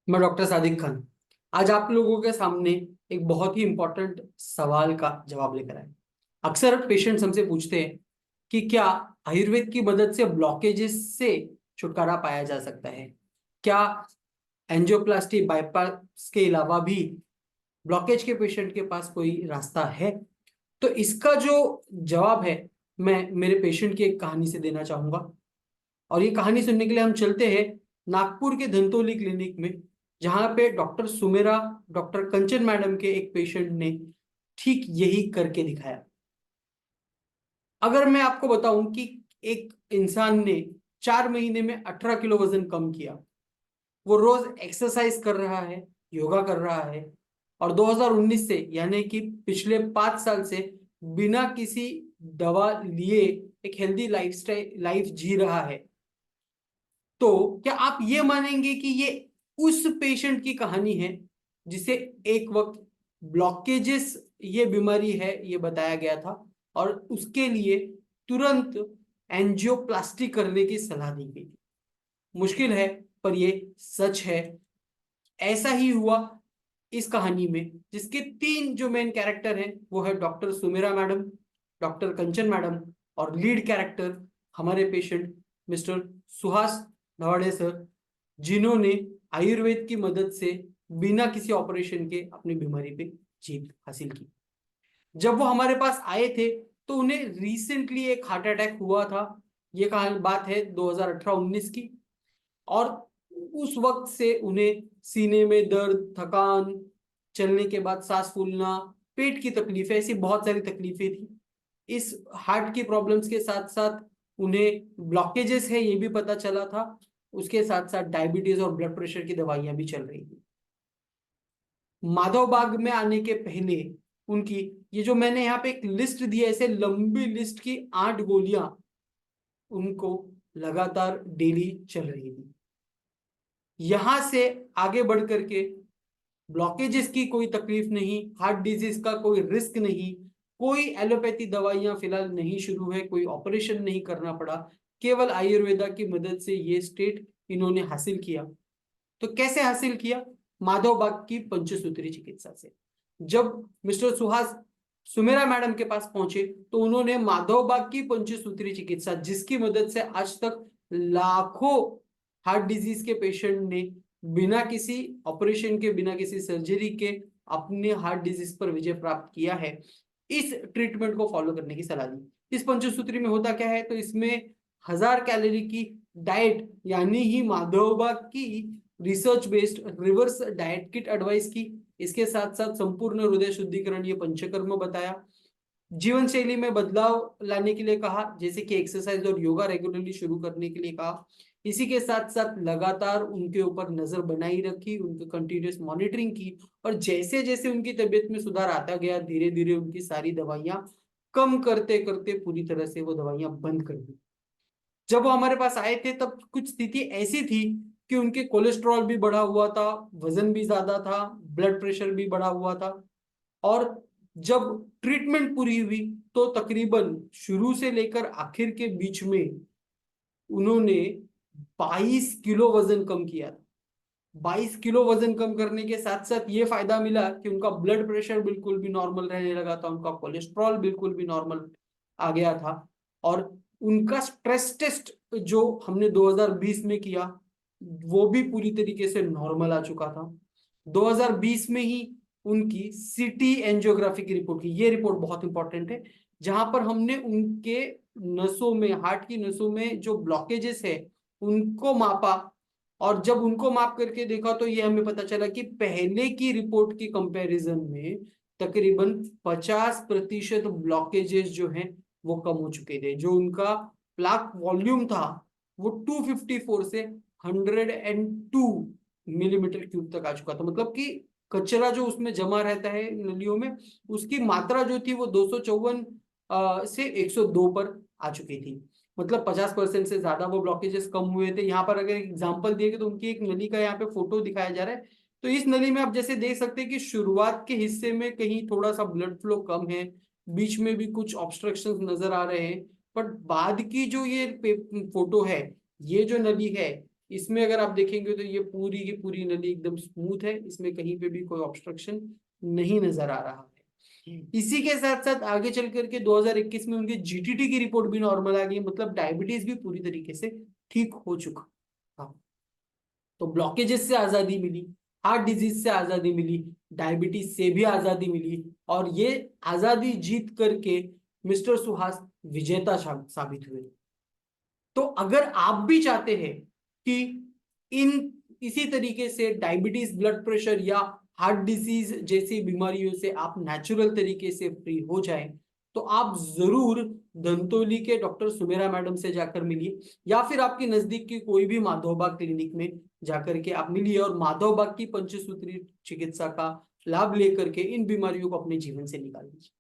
मैं डॉक्टर सादिक खान आज आप लोगों के सामने एक बहुत ही इंपॉर्टेंट सवाल का जवाब लेकर आए। अक्सर पेशेंट्स हमसे पूछते हैं कि क्या आयुर्वेद की मदद से ब्लॉकेजेस से छुटकारा पाया जा सकता है। क्या एंजियोप्लास्टी बाईपास के अलावा भी ब्लॉकेज के पेशेंट के पास कोई रास्ता है। तो इसका जो जवाब है मैं मेरे पेशेंट की एक कहानी से देना चाहूंगा। और ये कहानी सुनने के लिए हम चलते हैं नागपुर के धंतोली क्लिनिक में, जहां पे डॉक्टर सुमेरा, डॉक्टर कंचन मैडम के एक पेशेंट ने ठीक यही करके दिखाया। अगर मैं आपको बताऊं कि एक इंसान ने 4 महीने में 18 किलो वजन कम किया, वो रोज एक्सरसाइज कर रहा है, योगा कर रहा है, और 2019 से यानी कि पिछले 5 साल से बिना किसी दवा लिए एक हेल्दी लाइफ जी रहा है, तो क्या आप ये मानेंगे कि ये उस पेशेंट की कहानी है जिसे एक वक्त ब्लॉकेजेस ये बीमारी है ये बताया गया था और उसके लिए तुरंत एंजियोप्लास्टी करने की सलाह दी गई थी। मुश्किल है पर ये सच है। ऐसा ही हुआ इस कहानी में, जिसके 3 जो मेन कैरेक्टर हैं वो है डॉक्टर सुमेरा मैडम, डॉक्टर कंचन मैडम और लीड कैरेक्टर हमारे पेशेंट मिस्टर सुहास नवाड़े सर, जिन्होंने आयुर्वेद की मदद से बिना किसी ऑपरेशन के अपनी बीमारी पे जीत हासिल की। जब वो हमारे पास आए थे तो उन्हें रिसेंटली एक हार्ट अटैक हुआ था। ये कहानी बात है 2018-19 की। और उस वक्त से उन्हें सीने में दर्द, थकान, चलने के बाद सांस फूलना, पेट की तकलीफें, ऐसी बहुत सारी तकलीफें थी। इस हार्ट की प्रॉब्लम्स के साथ साथ उन्हें ब्लॉकेजेस है ये भी पता चला था। उसके साथ साथ डायबिटीज और ब्लड प्रेशर की दवाइयां भी चल रही थी। माधव बाग में आने के पहले उनकी, ये जो मैंने यहाँ पे एक लिस्ट दी है, ऐसे लंबी लिस्ट की 8 गोलियां उनको लगातार डेली चल रही थी। यहां से आगे बढ़ करके ब्लॉकेजेस की कोई तकलीफ नहीं, हार्ट डिजीज का कोई रिस्क नहीं, कोई एलोपैथी दवाइयां फिलहाल नहीं शुरू है, कोई ऑपरेशन नहीं करना पड़ा, केवल आयुर्वेदा की मदद से ये स्टेट इन्होंने हासिल किया। तो कैसे हासिल किया? माधव बाग की पंचसूत्री चिकित्सा से। जब मिस्टर सुहास सुमेरा मैडम के पास पहुंचे तो उन्होंने माधव बाग की पंचसूत्री चिकित्सा, जिसकी मदद से आज तक लाखों हार्ट डिजीज के पेशेंट ने बिना किसी ऑपरेशन के, बिना किसी सर्जरी के अपने हार्ट डिजीज पर विजय प्राप्त किया है, इस ट्रीटमेंट को फॉलो करने की सलाह दी। इस पंचसूत्री में होता क्या है? तो इसमें 1000 कैलोरी की डाइट यानी ही माधव बाग की research based reverse diet kit advice की। इसके साथ साथ संपूर्ण हृदय शुद्धिकरण, ये पंचकर्म बताया। जीवन शैली में बदलाव लाने के लिए कहा, जैसे कि एक्सरसाइज और योगा रेगुलरली शुरू करने के लिए कहा। इसी के साथ साथ लगातार उनके ऊपर नजर बनाई रखी, उनकी कंटिन्यूस मॉनिटरिंग की, और जैसे जैसे उनकी तबीयत में सुधार आता गया, धीरे धीरे उनकी सारी दवाइयां कम करते करते पूरी तरह से वो दवाइयां बंद कर दी। जब वो हमारे पास आए थे तब कुछ स्थिति ऐसी थी कि उनके कोलेस्ट्रॉल भी बढ़ा हुआ था, वजन भी ज्यादा था, ब्लड प्रेशर भी बढ़ा हुआ था। और जब ट्रीटमेंट पूरी हुई तो तकरीबन शुरू से लेकर आखिर के बीच में उन्होंने 22 किलो वजन कम किया था। 22 किलो वजन कम करने के साथ साथ ये फायदा मिला कि उनका ब्लड प्रेशर बिल्कुल भी नॉर्मल रहने लगा था, उनका कोलेस्ट्रॉल बिल्कुल भी नॉर्मल आ गया था। और उनका स्ट्रेस टेस्ट जो हमने 2020 में किया वो भी पूरी तरीके से नॉर्मल आ चुका था। 2020 में ही उनकी सीटी एंजियोग्राफी की रिपोर्ट की, ये रिपोर्ट बहुत इंपॉर्टेंट है, जहां पर हमने उनके नसों में, हार्ट की नसों में जो ब्लॉकेजेस है उनको मापा। और जब उनको माप करके देखा तो ये हमें पता चला कि पहले की रिपोर्ट के कंपैरिजन में तकरीबन 50% ब्लॉकेजेस जो हैं वो कम हो चुके थे। जो उनका प्लाक वॉल्यूम था वो 254 से 102 मिलीमीटर क्यूब तक आ चुका था। मतलब कि कचरा जो उसमें जमा रहता है नलियों में, उसकी मात्रा जो थी वो 254 से 102 पर आ चुकी थी। मतलब 50% से ज्यादा वो ब्लॉकेजेस कम हुए थे। यहाँ पर अगर एग्जांपल दिए गए तो उनकी एक नली का यहाँ पे फोटो दिखाया जा रहा है। तो इस नली में आप जैसे देख सकते हैं कि शुरुआत के हिस्से में कहीं थोड़ा सा ब्लड फ्लो कम है, बीच में भी कुछ ऑब्स्ट्रक्शन नजर आ रहे हैं, बट बाद की जो ये फोटो है, ये जो नली है इसमें अगर आप देखेंगे तो ये पूरी की पूरी नली एकदम स्मूथ है, इसमें कहीं पे भी कोई ऑब्स्ट्रक्शन नहीं नजर आ रहा है। इसी के साथ साथ आगे चल करके 2021 में उनकी जीटीटी की रिपोर्ट भी नॉर्मल आ गई, मतलब डायबिटीज भी पूरी तरीके से ठीक हो चुका। हाँ, तो ब्लॉकेजेस से आजादी मिली, हार्ट डिजीज से आजादी मिली, डायबिटीज से भी आजादी मिली, और ये आजादी जीत करके मिस्टर सुहास विजेता साबित हुए। तो अगर आप भी चाहते हैं कि इन इसी तरीके से डायबिटीज, ब्लड प्रेशर या हार्ट डिजीज जैसी बीमारियों से आप नेचुरल तरीके से फ्री हो जाएं, तो आप जरूर धंतोली के डॉक्टर सुमेरा मैडम से जाकर मिलिए, या फिर आपकी नजदीक की कोई भी माधवबाग क्लिनिक में जाकर के आप मिलिए और माधवबाग की पंचसूत्री चिकित्सा का लाभ लेकर के इन बीमारियों को अपने जीवन से निकाल दीजिए।